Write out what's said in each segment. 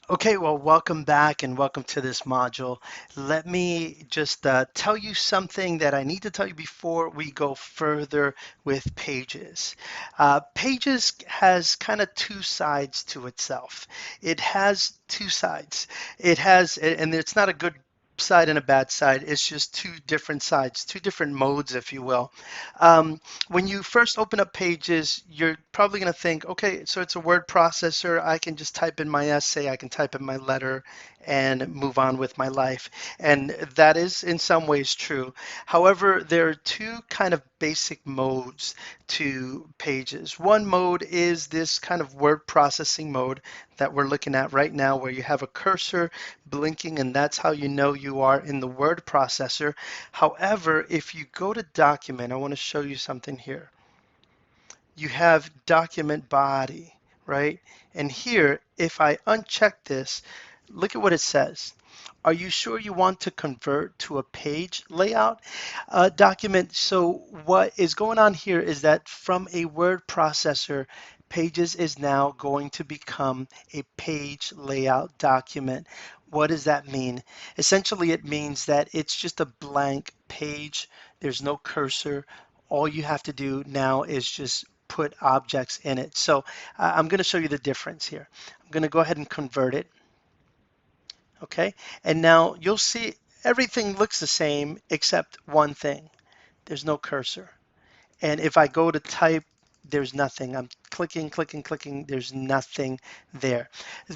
Okay, well, welcome back and welcome to this module. Let me just tell you something that I need to tell you before we go further with Pages. Pages has kind of two sides to itself. It has two sides. It has, and it's not a good side and a bad side. It's just two different sides, two different modes, if you will. When you first open up Pages, you're probably going to think, okay, so it's a word processor. I can just type in my essay, I can type in my letter, and move on with my life. And that is in some ways true. However, there are two kind of basic modes to Pages. One mode is this kind of word processing mode that we're looking at right now, where you have a cursor blinking, and that's how you know you are in the word processor. However, if you go to document, I want to show you something here. You have document body, right? And here, if I uncheck this, look at what it says. Are you sure you want to convert to a page layout document? So what is going on here is that from a word processor, Pages is now going to become a page layout document. What does that mean? Essentially, it means that it's just a blank page. There's no cursor. All you have to do now is just put objects in it. So I'm going to show you the difference here. I'm going to go ahead and convert it. Okay, and now you'll see everything looks the same except one thing. There's no cursor. And if I go to type, there's nothing. I'm clicking, clicking, clicking. There's nothing there.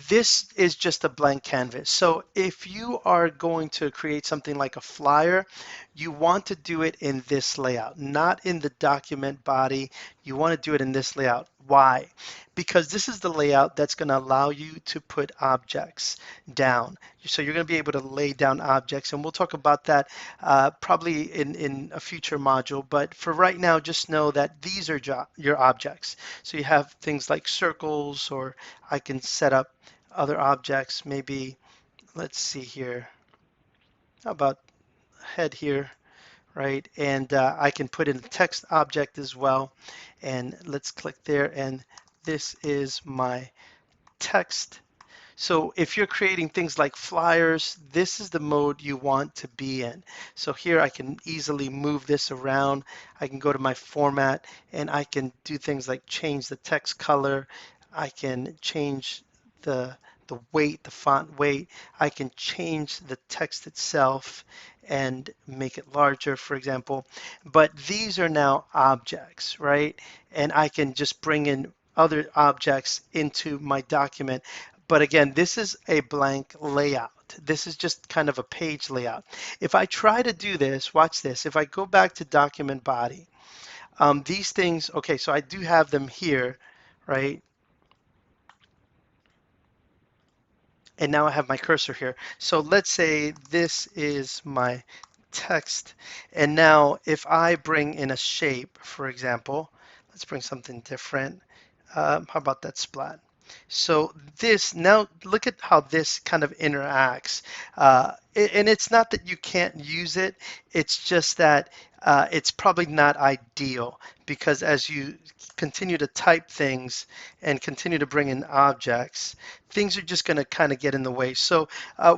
This is just a blank canvas. So if you are going to create something like a flyer, you want to do it in this layout, not in the document body. You want to do it in this layout. Why? Because this is the layout that's going to allow you to put objects down. So you're going to be able to lay down objects, and we'll talk about that probably in a future module. But for right now, just know that these are your objects. So you have things like circles, or I can set up other objects. Maybe, let's see here. How about head here, right? And I can put in a text object as well. And let's click there. And this is my text. So if you're creating things like flyers, this is the mode you want to be in. So here I can easily move this around. I can go to my format and I can do things like change the text color. I can change the weight, the font weight. I can change the text itself and make it larger, for example. But these are now objects, right? And I can just bring in other objects into my document. But again, this is a blank layout. This is just kind of a page layout. If I try to do this, watch this. If I go back to document body, these things, okay, so I do have them here, right? And now I have my cursor here. So let's say this is my text. And now if I bring in a shape, for example, let's bring something different. How about that splat? So this, now look at how this kind of interacts. And it's not that you can't use it, it's just that it's probably not ideal because as you continue to type things and continue to bring in objects, things are just going to kind of get in the way. So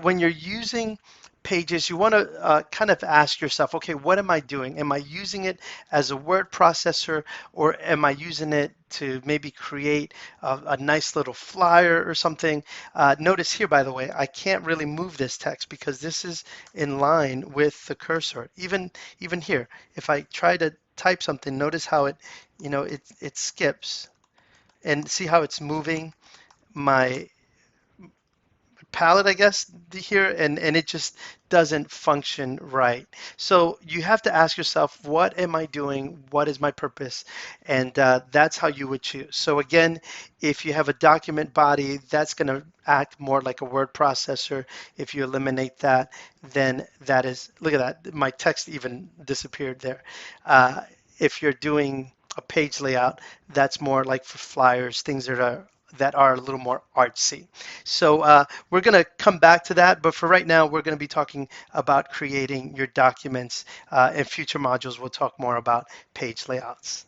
when you're using Pages, you want to kind of ask yourself, okay, what am I doing? Am I using it as a word processor, or am I using it to maybe create a nice little flyer or something? Notice here, by the way, I can't really move this text because this is in line with the cursor. Even here, if I try to type something, notice how it skips, and see how it's moving my palette, I guess, here, and it just doesn't function right. So you have to ask yourself, what am I doing? What is my purpose? And that's how you would choose. So again, if you have a document body, that's going to act more like a word processor. If you eliminate that, then that is, look at that, my text even disappeared there. If you're doing a page layout, that's more like for flyers, things that are a little more artsy. So we're going to come back to that, but for right now, we're going to be talking about creating your documents. In future modules, we'll talk more about page layouts.